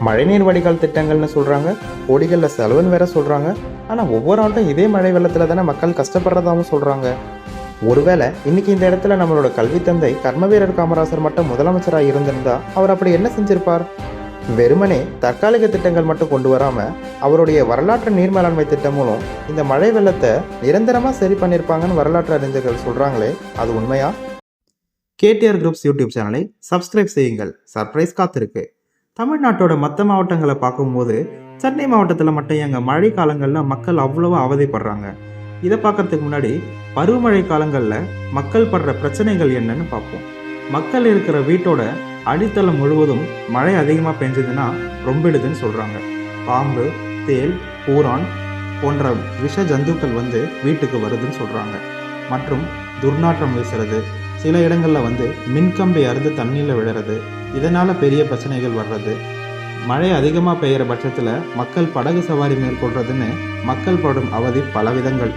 மழைநீர் வடிகால் திட்டங்கள்னு சொல்கிறாங்க, கோடிகளில் செலவுன்னு வேற சொல்கிறாங்க. ஆனால் ஒவ்வொரு ஆண்டும் இதே மழை வெள்ளத்தில் தானே மக்கள் கஷ்டப்படுறதாகவும் சொல்கிறாங்க. ஒருவேளை இன்னைக்கு இந்த இடத்துல நம்மளோட கல்வி தந்தை கர்மவீரர் காமராசர் மட்டும் முதலமைச்சராக இருந்திருந்தா அவர் அப்படி என்ன செஞ்சிருப்பார்? வெறுமனே தற்காலிக திட்டங்கள் மட்டும் கொண்டு வராம அவருடைய வரலாற்று நீர் மேலாண்மை திட்டம் மூலம் இந்த மழை வெள்ளத்தை நிரந்தரமா சரி பண்ணியிருப்பாங்கன்னு வரலாற்று அறிஞர்கள் சொல்றாங்களே, அது உண்மையா? கேடிஆர் குரூப்ஸ் யூடியூப் சேனலை சப்ஸ்கிரைப் செய்யுங்கள். சர்ப்ரைஸ் காத்திருக்கு. தமிழ்நாட்டோட மற்ற மாவட்டங்களை பார்க்கும்போது சென்னை மாவட்டத்தில் மட்டும் எங்கள் மழை காலங்களில் மக்கள் அவ்வளவா அவதிப்படுறாங்க. இதை பார்க்கறதுக்கு முன்னாடி பருவமழை காலங்களில் மக்கள் படுற பிரச்சனைகள் என்னன்னு பார்ப்போம். மக்கள் இருக்கிற வீட்டோட அடித்தளம் முழுவதும் மழை அதிகமாக பெஞ்சதுன்னா ரொம்பிடுதுன்னு சொல்கிறாங்க. பாம்பு, தேல், பூரான் போன்ற விஷ ஜந்துக்கள் வந்து வீட்டுக்கு வருதுன்னு சொல்கிறாங்க. மற்றும் துர்நாற்றம் வீசுறது, சில இடங்களில் மின்கம்பி அறுந்து தண்ணியில் விழுறது, இதனால் பெரிய பிரச்சனைகள் வர்றது, மழை அதிகமாக பெய்கிற பட்சத்தில் மக்கள் படகு சவாரி மேற்கொள்றதுன்னு மக்கள் படும் அவதி பல விதங்கள்.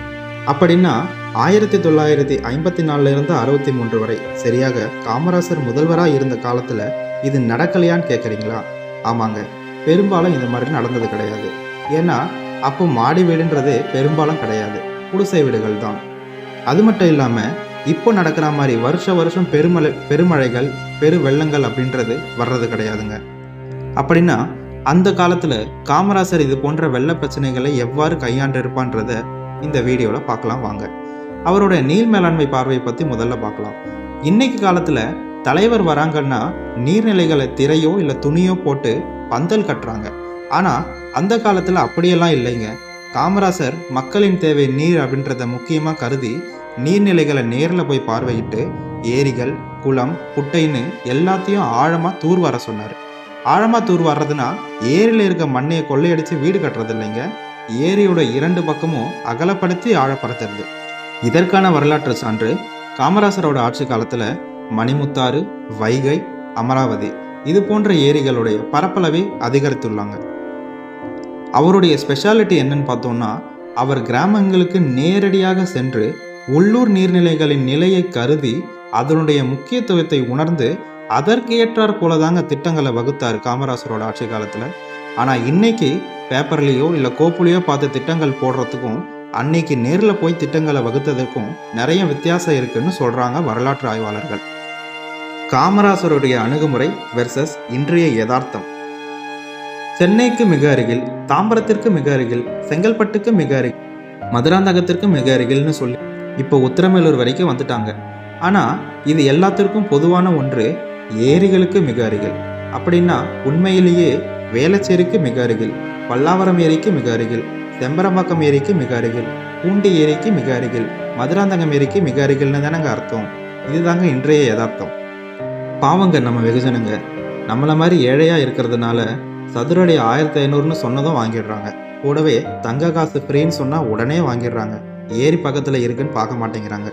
அப்படின்னா 1954 63 வரை சரியாக காமராசர் முதல்வராக இருந்த காலத்தில் இது நடக்கலையான்னு கேட்குறீங்களா? ஆமாங்க, பெரும்பாலும் இந்த மாதிரி நடந்தது கிடையாது. ஏன்னா அப்போ மாடி வீடுன்றதே பெரும்பாலும் கிடையாது, குடிசை வீடுகள் தான். அது மட்டும் இல்லாமல் இப்போ நடக்கிற மாதிரி வருஷம் பெருமழைகள் பெரு வெள்ளங்கள் அப்படின்றது வர்றது கிடையாதுங்க. அப்படின்னா அந்த காலத்தில் காமராசர் இது போன்ற வெள்ள பிரச்சனைகளை எவ்வாறு கையாண்டு இருப்பான்றத இந்த வீடியோவில் பார்க்கலாம் வாங்க. அவரோட நீர் மேலாண்மை பார்வையை பற்றி முதல்ல பார்க்கலாம். இன்னைக்கு காலத்தில் தலைவர் வராங்கன்னா நீர்நிலைகளை திரையோ இல்லை துணியோ போட்டு பந்தல் கட்டுறாங்க. ஆனால் அந்த காலத்தில் அப்படியெல்லாம் இல்லைங்க. காமராசர் மக்களின் தேவை நீர் அப்படின்றத முக்கியமாக கருதி நீர்நிலைகளை நேரில் போய் பார்வையிட்டு ஏரிகள், குளம், குட்டைன்னு எல்லாத்தையும் ஆழமாக தூர் வர சொன்னார். ஆழமாக தூர் வர்றதுன்னா ஏரியில் இருக்க மண்ணையை கொள்ளையடித்து வீடு கட்டுறது இல்லைங்க, ஏரியோட 2 பக்கமும் அகலப்படுத்தி ஆழப்படுத்துறது. இதற்கான வரலாற்று சான்று காமராசரோட ஆட்சி காலத்தில் மணிமுத்தாறு, வைகை, அமராவதி இது போன்ற ஏரிகளுடைய பரப்பளவை அதிகரித்துள்ளாங்க. அவருடைய ஸ்பெஷாலிட்டி என்னன்னு பார்த்தோம்னா, அவர் கிராமங்களுக்கு நேரடியாக சென்று உள்ளூர் நீர்நிலைகளின் நிலையை கருதி அதனுடைய முக்கியத்துவத்தை உணர்ந்து அதற்கு ஏற்றாற் போல தாங்க திட்டங்களை வகுத்தார் காமராசரோட ஆட்சி காலத்தில். ஆனால் இன்னைக்கு பேப்பர்லேயோ இல்லை கோப்புலையோ பார்த்து திட்டங்கள் போடுறதுக்கும் அன்னைக்கு நேரில் போய் திட்டங்களை வகுத்ததற்கும் நிறைய வித்தியாசம் இருக்குன்னு சொல்கிறாங்க வரலாற்று ஆய்வாளர்கள். காமராசருடைய அணுகுமுறை வெர்சஸ் இன்றைய யதார்த்தம். சென்னைக்கு மிக அருகில், தாம்பரத்திற்கு மிக அருகில், செங்கல்பட்டுக்கு மிக அருகில், மதுராந்தகத்திற்கு மிக அருகில்னு சொல்லி இப்போ உத்திரமேலூர் வரைக்கும் வந்துட்டாங்க. ஆனால் இது எல்லாத்திற்கும் பொதுவான ஒன்று, ஏரிகளுக்கு மிக அருகில். அப்படின்னா உண்மையிலேயே வேளச்சேரிக்கு மிக அருகில், பல்லாவரம் ஏரிக்கு மிக அருகில், செம்பரம்பாக்கம் ஏரிக்கு மிக அருகில், பூண்டி ஏரிக்கு மிக அருகில், மதுராந்தகம் ஏரிக்கு மிக அருகில்னு தானங்க அர்த்தம். இதுதாங்க இன்றைய யதார்த்தம். பாவங்க நம்ம வெகுஜனங்க நம்மளை மாதிரி ஏழையாக இருக்கிறதுனால சதுரடி 1500ன்னு சொன்னதும் வாங்கிடுறாங்க. கூடவே தங்க காசு ஃப்ரீன்னு சொன்னால் உடனே வாங்கிடுறாங்க. ஏரி பக்கத்தில் இருக்குன்னு பார்க்க மாட்டேங்கிறாங்க.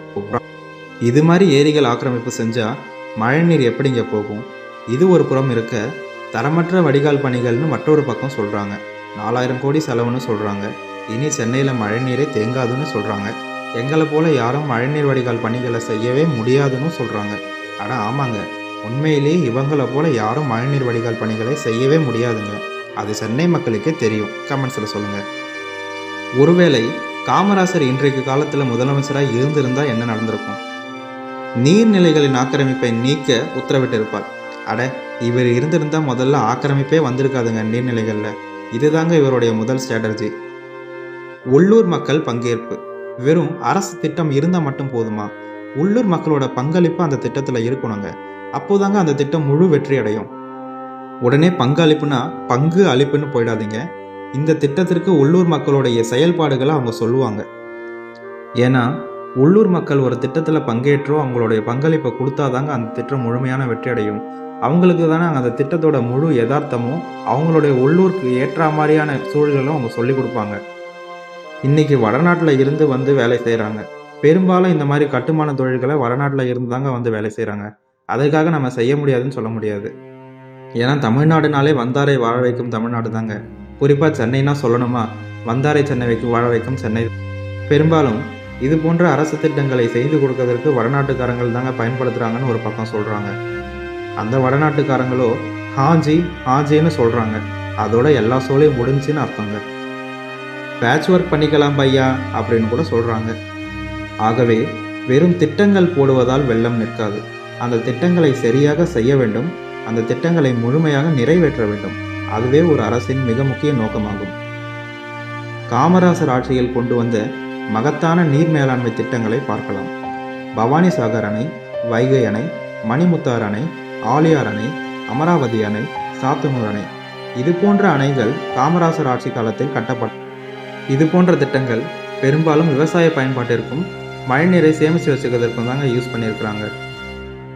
இது மாதிரி ஏரிகள் ஆக்கிரமிப்பு செஞ்சால் மழைநீர் எப்படிங்க போகும்? இது ஒரு புறம் இருக்க, தரமற்ற வடிகால் பணிகள்னு மற்றொரு பக்கம் சொல்கிறாங்க. 4000 கோடி செலவுன்னு சொல்கிறாங்க. இனி சென்னையில் மழைநீரே தேங்காதுன்னு சொல்கிறாங்க. எங்களை போல் யாரும் மழைநீர் வடிகால் பணிகளை செய்யவே முடியாதுன்னு சொல்கிறாங்க. ஆனால் ஆமாங்க, உண்மையிலேயே இவங்களை போல் யாரும் மழைநீர் வடிகால் பணிகளை செய்யவே முடியாதுங்க. அது சென்னை மக்களுக்கே தெரியும். கமெண்ட்ஸில் சொல்லுங்கள். ஒருவேளை காமராசர் இன்றைக்கு காலத்தில் முதலமைச்சராக இருந்திருந்தால் என்ன நடந்திருக்கும்? நீர்நிலைகளின் ஆக்கிரமிப்பை நீக்க உத்தரவிட்டிருப்பார். அட, இவர் இருந்திருந்தால் முதல்ல ஆக்கிரமிப்பே வந்திருக்காதுங்க நீர்நிலைகளில். இதுதாங்க இவருடைய முதல் ஸ்ட்ராட்டஜி. உள்ளூர் மக்கள் பங்கேற்பு. வெறும் அரசு திட்டம் இருந்தால் மட்டும் போதுமா? உள்ளூர் மக்களோட பங்களிப்பு அந்த திட்டத்தில் இருக்கணுங்க. அப்போதாங்க அந்த திட்டம் முழு வெற்றி அடையும். உடனே பங்களிப்புனா பங்கு அளிப்புன்னு போயிடாதீங்க. இந்த திட்டத்திற்கு உள்ளூர் மக்களுடைய செயல்பாடுகளை அவங்க சொல்லுவாங்க. ஏன்னா உள்ளூர் மக்கள் ஒரு திட்டத்தில் பங்கேற்றோ அவங்களுடைய பங்களிப்பை கொடுத்தாதாங்க அந்த திட்டம் முழுமையான வெற்றி அடையும். அவங்களுக்கு தானே அந்த திட்டத்தோட முழு யதார்த்தமும் அவங்களுடைய உள்ளூருக்கு ஏற்ற மாதிரியான சூழல்களும் அவங்க சொல்லி கொடுப்பாங்க. இன்றைக்கி வடநாட்டில் இருந்து வந்து வேலை செய்கிறாங்க. பெரும்பாலும் இந்த மாதிரி கட்டுமான தொழில்களை வடநாட்டில் இருந்து தாங்க வந்து வேலை செய்கிறாங்க. அதற்காக நம்ம செய்ய முடியாதுன்னு சொல்ல முடியாது. ஏன்னா தமிழ்நாடுனாலே வந்தாரை வாழ வைக்கும் தமிழ்நாடு தாங்க. குறிப்பாக சென்னைனா சொல்லணுமா, வந்தாரை சென்னை வைக்கும் வாழ வைக்கும் சென்னை. பெரும்பாலும் இது போன்ற அரசு திட்டங்களை செய்து கொடுக்கறதற்கு வடநாட்டுக்காரங்கள் தாங்க பயன்படுத்துகிறாங்கன்னு ஒரு பக்கம் சொல்கிறாங்க. அந்த வடநாட்டுக்காரங்களோ ஹாஜின்னு சொல்கிறாங்க. அதோட எல்லா சோலையும் முடிஞ்சுன்னு அர்த்தங்க. பேட்ச் ஒர்க் பண்ணிக்கலாம் பையா அப்படின்னு கூட சொல்கிறாங்க. ஆகவே வெறும் திட்டங்கள் போடுவதால் வெள்ளம் நிற்காது. அந்த திட்டங்களை சரியாக செய்ய வேண்டும். அந்த திட்டங்களை முழுமையாக நிறைவேற்ற வேண்டும். அதுவே ஒரு அரசின் மிக முக்கிய நோக்கமாகும். காமராசர் ஆட்சியில் கொண்டு வந்த மகத்தான நீர் மேலாண்மை திட்டங்களை பார்க்கலாம். பவானி சாகர் அணை, வைகை அணை, மணிமுத்தாறு அணை, ஆலியார் அணை, அமராவதி அணை, சாத்தனூர் அணை, இது போன்ற அணைகள் காமராசர் ஆட்சி காலத்தில் கட்டப்பட்ட இது போன்ற திட்டங்கள் பெரும்பாலும் விவசாய பயன்பாட்டிற்கும் மழைநீரை சேமித்து வச்சுக்கிறதுக்கும் தாங்க யூஸ் பண்ணியிருக்கிறாங்க.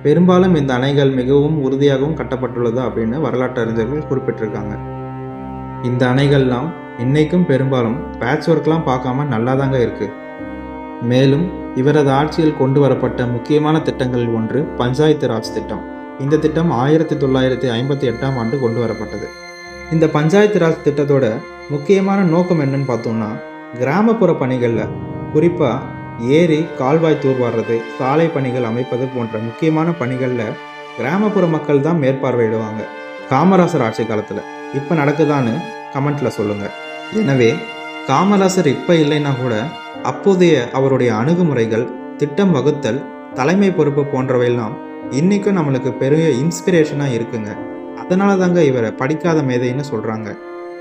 பெரும்பாலும் இந்த அணைகள் மிகவும் உறுதியாகவும் கட்டப்பட்டுள்ளது அப்படின்னு வரலாற்று அறிஞர்கள் குறிப்பிட்டிருக்காங்க. இந்த அணைகள்லாம் இன்னைக்கும் பெரும்பாலும் பேட்ச் ஒர்க்லாம் பார்க்காம நல்லா தாங்க இருக்கு. மேலும் இவரது ஆட்சியில் கொண்டு வரப்பட்ட முக்கியமான திட்டங்களில் ஒன்று பஞ்சாயத்து ராஜ் திட்டம். இந்த திட்டம் 1958ஆம் ஆண்டு கொண்டு வரப்பட்டது. இந்த பஞ்சாயத்து ராஜ் திட்டத்தோட முக்கியமான நோக்கம் என்னன்னு பார்த்தோம்னா, கிராமப்புற பணிகளில் குறிப்பாக ஏரி கால்வாய் தூர்வாடுறது, சாலை பணிகள் அமைப்பது போன்ற முக்கியமான பணிகளில் கிராமப்புற மக்கள் தான் மேற்பார்வையிடுவாங்க. காமராசர் ஆட்சி காலத்தில் இப்போ நடக்குதான்னு கமெண்ட்டில் சொல்லுங்கள். எனவே காமராசர் இப்போ இல்லைன்னா கூட அப்போதைய அவருடைய அணுகுமுறைகள், திட்டம் வகுத்தல், தலைமை பொறுப்பு போன்றவையெல்லாம் இன்றைக்கும் நம்மளுக்கு பெரிய இன்ஸ்பிரேஷனாக இருக்குங்க. அதனால தாங்க இவரை படிக்காத மேதைன்னு சொல்கிறாங்க.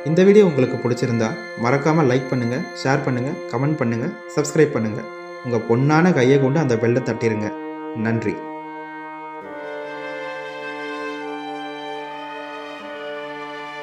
இந்த வீடியோ உங்களுக்கு பிடிச்சிருந்தா மறக்காமல் லைக் பண்ணுங்கள், ஷேர் பண்ணுங்கள், கமெண்ட் பண்ணுங்கள், சப்ஸ்கிரைப் பண்ணுங்கள். உங்கள் பொன்னான கையை கொண்டு அந்த பெல்லை தட்டிடுங்க. நன்றி.